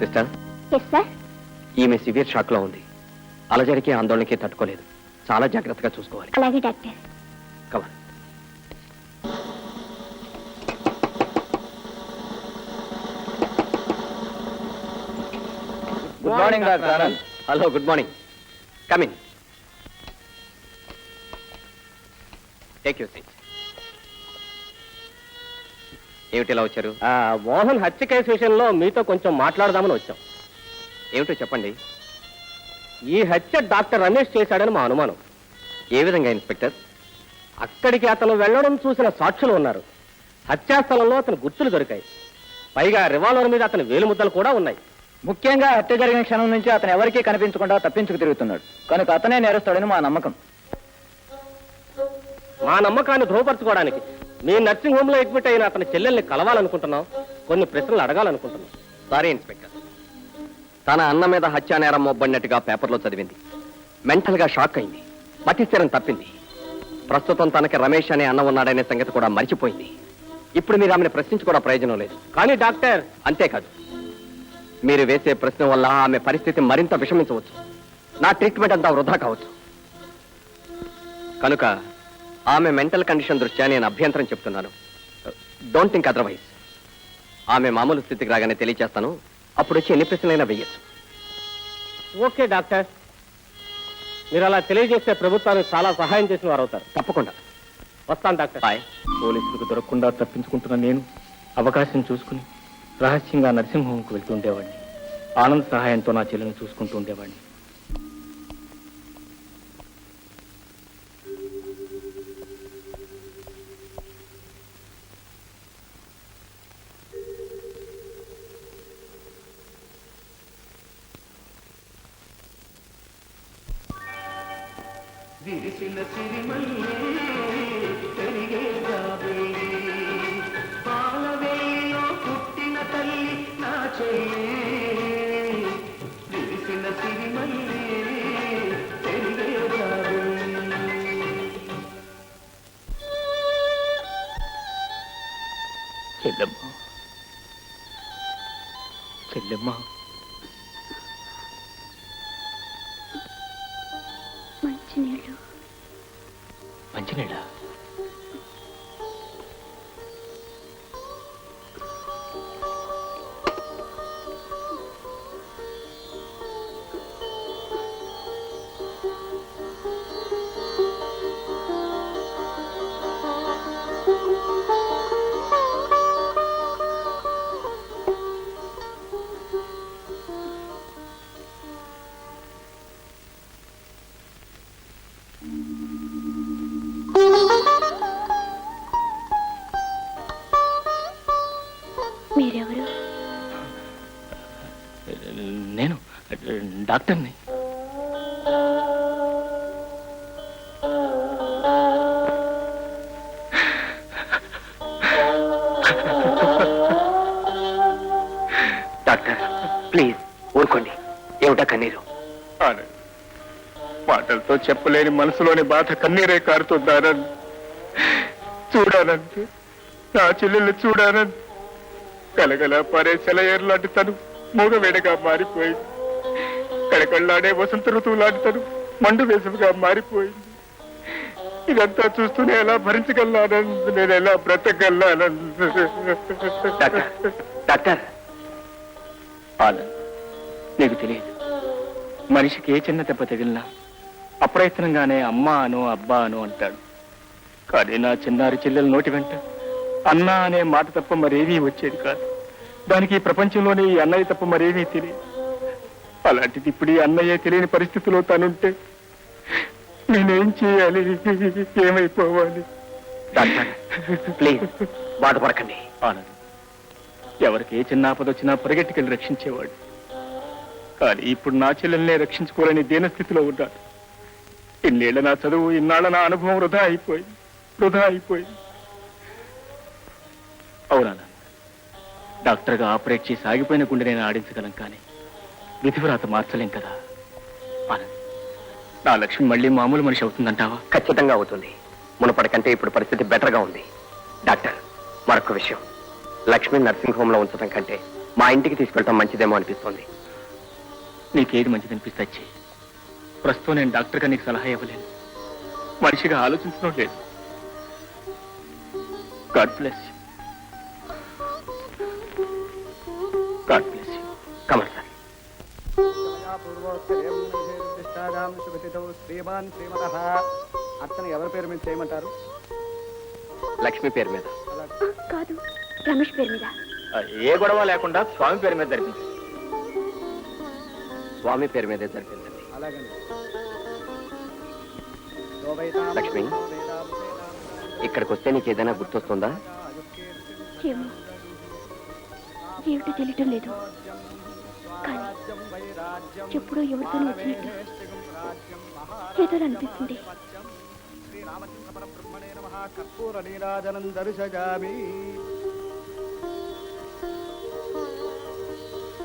Sister, yes sir. ఈమె severe shock లో ఉంది. అలజడికి ఆందోళనకి తట్టుకోలేదు. చాలా జాగ్రత్తగా చూసుకోవాలి. అలాగే doctor. Come on. Good morning doctor Anand. Hello, good morning. Come in. Take your seat. ఏమిటి ఇలా వచ్చారు? మోహన్ హత్య కేసు విషయంలో మీతో కొంచెం మాట్లాడదామని వచ్చాం. ఏమిటో చెప్పండి. ఈ హత్య డాక్టర్ రమేష్ చేశాడని మా అనుమానం. ఏ విధంగా ఇన్స్పెక్టర్? అక్కడికి అతను వెళ్లడం చూసిన సాక్షులు ఉన్నారు. హత్యాస్థలంలో అతని గుర్తులు దొరికాయి. పైగా రివాల్వర్ మీద అతని వేలుముద్దలు కూడా ఉన్నాయి. ముఖ్యంగా హత్య జరిగిన క్షణం నుంచి అతను ఎవరికీ కనిపించకుండా తప్పించుకు తిరుగుతున్నాడు కనుక అతనే నేరస్తాడని మా నమ్మకం. మా నమ్మకాన్ని ధృవపరచుకోవడానికి మీ నర్సింగ్ హోమ్ లో అడ్మిట్ అయిన అతని చెల్లెల్ని కలవాలనుకుంటున్నాం. కొన్ని ప్రశ్నలు అడగాలనుకుంటున్నాం. సారీ ఇన్స్పెక్టర్, తన అన్న మీద హత్యా నేరం మోపబడినట్టుగా పేపర్లో చదివింది. మెంటల్ గా షాక్ అయింది. మతిస్థిరం తప్పింది. ప్రస్తుతం తనకి రమేష్ అనే అన్న ఉన్నాడనే సంగతి కూడా మర్చిపోయింది. ఇప్పుడు మీరు ఆమెను ప్రశ్నించుకోవడం ప్రయోజనం లేదు. కానీ డాక్టర్, అంతేకాదు, మీరు వేసే ప్రశ్న వల్ల ఆమె పరిస్థితి మరింత విషమించవచ్చు. నా ట్రీట్మెంట్ అంతా వృధా కావచ్చు. కనుక ఆమె మెంటల్ కండిషన్ దృష్ట్యా నేను అభ్యంతరం చెప్తున్నాను. Don't think otherwise. ఆమె మామూలు స్థితికి రాగానే తెలియచేస్తాను. అప్పుడు వచ్చి ఎన్ని ప్రశ్నలైనా వేయచ్చు. ఓకే డాక్టర్, మీరు అలా తెలియజేస్తే ప్రభుత్వానికి చాలా సహాయం చేసిన వారు అవుతారు. తప్పకుండా వస్తాను డాక్టర్. బాయ్. పోలీసులకు దొరకకుండా తప్పించుకుంటున్న నేను అవకాశం చూసుకుని రహస్యంగా నర్సింగ్ హోమ్కి వెళ్తూ ఉండేవాడిని. ఆనంద్ సహాయంతో నా చెల్లెని చూసుకుంటూ ఉండేవాడిని. విరిసిన సిరిమల్లే పెరిగే జాబిలి పాలవేలో పుట్టిన తల్లి నా చెల్లి. విరిసిన సిరిమల్లే పెరిగే జాబిలి. చెల్లెమ్మ, చెల్లెమ్మ, మంచినీళ్ళు. మంచినీళ్ళ? మీరెవరు? నేను డాక్టర్ని. డాక్టర్, ప్లీజ్ ఊరుకోండి. ఏమిటా కన్నీరు? మాటలతో చెప్పలేని మనసులోని బాధ కన్నీరే కారుతుందానని. చూడానంటే నా చెల్లెల్ని చూడానని కలగల పారే సెలయేరు లాంటి తను మూగవేడగా మారిపోయింది. కడకళ్ళాడే వసంత ఋతువు లాంటి తను మండు వేసవిగా మారిపోయింది. ఇదంతా చూస్తూనే ఎలా భరించగలనానంద్, నేను ఎలా బ్రతకగలనానంద్. డాక్టర్, ఆనంద్, నీకు తెలియదు, మనిషికి ఏ చిన్న దెబ్బ తగిలినా అప్రయత్నంగానే అమ్మ అను అబ్బా అను అంటాడు. కానీ నా చిన్నారి చెల్లెల నోటి వెంట అన్న అనే మాట తప్ప మరేమీ వచ్చేది కాదు. దానికి ఈ ప్రపంచంలోనే ఈ అన్నయ్య తప్ప మరేమీ తెలియదు. అలాంటిది ఇప్పుడు ఈ అన్నయ్య తెలియని పరిస్థితిలో తనుంటే నేనేం చేయాలి, ఏమైపోవాలి? డాక్టర్, ప్లీజ్ బాధపడకండి. ఆనంద్, ఎవరికి ఏ చిన్న ఆపద వచ్చినా పరిగెట్టుకెళ్ళి రక్షించేవాడు. కానీ ఇప్పుడు నా చెల్లెల్నే రక్షించుకోవాలని దీనస్థితిలో ఉన్నాడు. ఇన్నేళ్ల నా చదువు, ఇన్నాళ్ళ నా అనుభవం వృధా అయిపోయింది. అవునా, డాక్టర్గా ఆపరేట్ చేసి ఆగిపోయిన గుండె నేను ఆడించగలం, కానీ విధివ్రాత మార్చలేం కదా. ఆనంద్, నా లక్ష్మి మళ్ళీ మామూలు మనిషి అవుతుందంటావా? ఖచ్చితంగా అవుతుంది. మునపటి కంటే ఇప్పుడు పరిస్థితి బెటర్గా ఉంది. డాక్టర్, మరొక విషయం, లక్ష్మి నర్సింగ్ హోమ్ లో ఉంచడం కంటే మా ఇంటికి తీసుకెళ్ళటం మంచిదేమో అనిపిస్తోంది. నీకేది మంచిది అనిపిస్తే చెయ్యి. ప్రస్తుతం నేను డాక్టర్గా నీకు సలహా ఇవ్వలేను, మనిషిగా ఆలోచించడం లేదు. God bless you. God bless you. Kamal sir. అతను ఎవరి పేరు మీద చేయమంటారు? లక్ష్మి పేరు మీద. కాదు, రమేష్ పేరు మీద. ఏ గొడవ లేకుండా స్వామి పేరు మీద జరిపించు. స్వామి పేరు మీదే జరిపిందండి. అలాగండి. లక్ష్మి, ఇక్కడికి వస్తే నీకు ఏదైనా గుర్తొస్తుందా? ఏమో, ఏమిటో తెలియటం లేదు. కానీ ఎప్పుడో ఎవరితోనూ వచ్చినట్టు ఏదో అనిపిస్తుంది.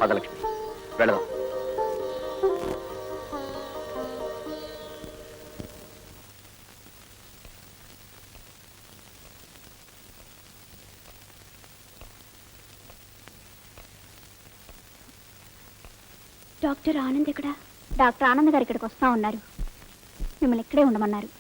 పద లక్ష్మి, వెళదాం. డాక్టర్ ఆనంద్ ఎక్కడా? డాక్టర్ ఆనంద్ గారు ఇక్కడికి వస్తా ఉన్నారు. మిమ్మల్ని ఇక్కడే ఉండమన్నారు.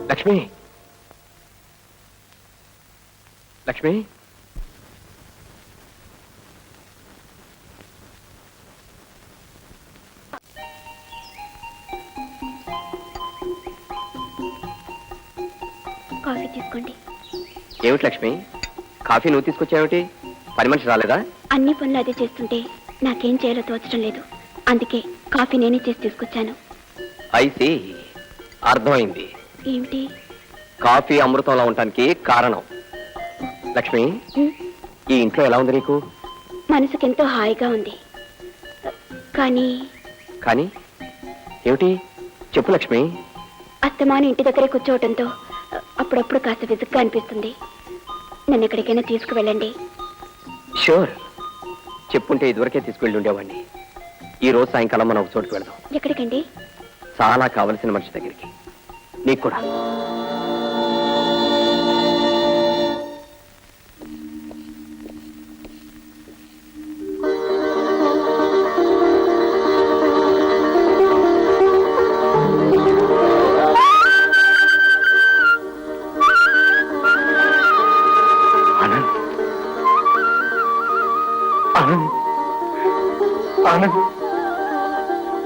లక్ష్మి, లక్ష్మి, కాఫీ తీసుకోండి. ఏమిటి లక్ష్మి, కాఫీ నువ్వు తీసుకొచ్చావేమిటి? పని మనిషి రాలేదా? అన్ని పనులు అదే చేస్తుంటే నాకేం చేయాలో తోచడం లేదు. అందుకే కాఫీ నేనే చేసి తీసుకొచ్చాను. ఐసి, అర్థమైంది. ఏమిటి? కాఫీ అమృతంలో ఉండటానికి కారణం. లక్ష్మి, ఈ ఇంట్లో ఎలా ఉంది నీకు? మనసుకెంతో హాయిగా ఉంది. కానీ కానీ ఏమిటి చెప్పు లక్ష్మి. అస్తమాను ఇంటి దగ్గరే కూర్చోవటంతో అప్పుడప్పుడు కాస్త విసుగ్గా అనిపిస్తుంది. నన్ను ఎక్కడికైనా తీసుకువెళ్ళండి. షూర్, చెప్పుంటే ఇదివరకే తీసుకువెళ్ళి ఉండేవాడిని. ఈ రోజు సాయంకాలం మనం ఒక చోటుకు వెళ్దాం. ఎక్కడికండి? చాలా కావలసిన మనిషి దగ్గరికి. నీకు కూడా. ఆనంద్, ఆనంద్, ఆనంద్,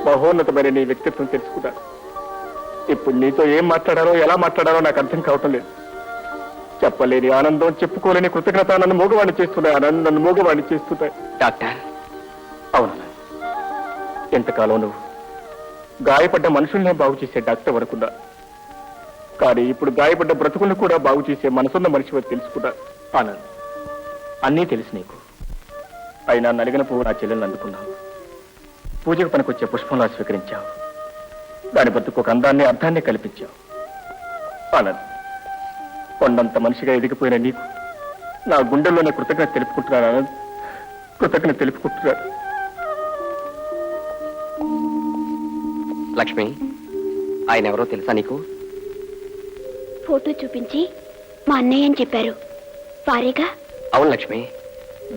మహోన్నతమైన నీ వ్యక్తిత్వం తెలుసుకున్నాను. ఇప్పుడు నీతో ఏం మాట్లాడారో ఎలా మాట్లాడారో నాకు అర్థం కావటం లేదు. చెప్పలేని ఆనందం, చెప్పుకోలేని కృతజ్ఞత నన్ను మూగవాణ్ణి చేస్తున్నాయి. ఆనంద్, నన్ను మూగవాణ్ణి చేస్తున్నాయి. డాక్టర్. అవునా, ఎంతకాలం నువ్వు గాయపడ్డ మనుషుల్నే బాగు చేసే డాక్టర్ వరకున్నా, కానీ ఇప్పుడు గాయపడ్డ బ్రతుకులను కూడా బాగు చేసే మనసున్న మనిషి వరకు తెలుసుకున్నా. ఆనంద్, అన్నీ తెలుసు నీకు. అయినా నలిగిన పువ్వు నా చెల్లెల్ని అందుకున్నావు. పూజకు పనికొచ్చే పుష్పంలా స్వీకరించావు. దాని బతుకు ఒక అందాన్ని అర్థాన్ని కల్పించావు. ఆనంద్, కొండంత మనిషిగా ఎదిగిపోయిన నీకు నా గుండెల్లోనే కృతజ్ఞత తెలుపుకుంటున్నాను. ఆనంద్, కృతజ్ఞత తెలుపుకుంటున్నాను. లక్ష్మి, ఆయన ఎవరో తెలుసా నీకు? ఫోటో చూపించి మా అన్నయ్య అని చెప్పారు. వారేగా? అవును లక్ష్మి,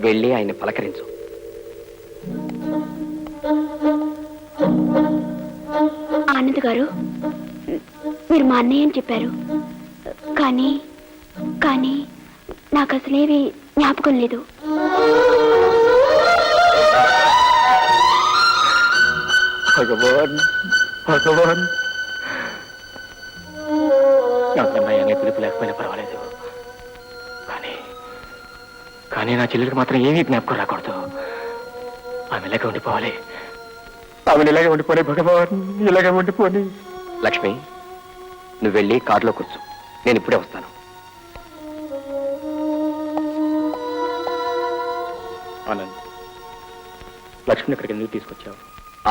వెళ్ళి ఆయన పలకరించు. ఆనంద్ గారు, మీరు మా అన్నయ్య అని చెప్పారు. కానీ కానీ నాకు అసలేవి జ్ఞాపకం లేదు. భగవాన్, భగవాన్, నాకు అన్నయ్య అనే పిలుపు లేకపోయినా పర్వాలేదు. కానీ నా చెల్లెలికి మాత్రం ఏమీ జ్ఞాపకం రాకూడదు. ఆమె ఇలాగే ఉండిపోవాలి. ఆమెను ఇలాగే ఉండిపోని భగవాన్, ఇలాగే ఉండిపోని. లక్ష్మి, నువ్వు వెళ్ళి కారులో కూర్చో, నేను ఇప్పుడే వస్తాను. ఆనంద్, లక్ష్మిని ఇక్కడికి ఎందుకు తీసుకొచ్చావు?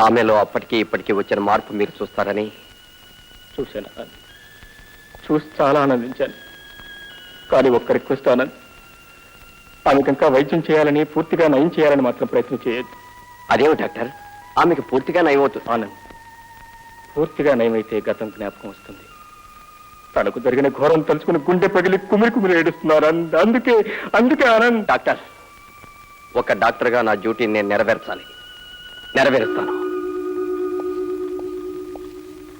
ఆమెలో అప్పటికి ఇప్పటికీ వచ్చిన మార్పు మీరు చూస్తారని. చూశాను ఆనంద్, చూసి చాలా ఆనందించాను. కానీ ఒక్క రిక్వెస్ట్ ఆనంద్, ఆమెకు ఇంకా వైద్యం చేయాలని, పూర్తిగా నయం చేయాలని మాత్రం ప్రయత్నం చేయొద్దు. అదేమి డాక్టర్, ఆమెకు పూర్తిగా నయమవుతుంది. ఆనంద్, పూర్తిగా నయమైతే గతం జ్ఞాపకం వస్తుంది. తనకు జరిగిన ఘోరం తలుచుకుని గుండె పగిలి కుమిరి కుమిరి ఏడుస్తున్నారు. అందుకే ఆనంద్. డాక్టర్, ఒక డాక్టర్గా నా డ్యూటీని నేను నెరవేర్చాలి. నెరవేరుస్తాను.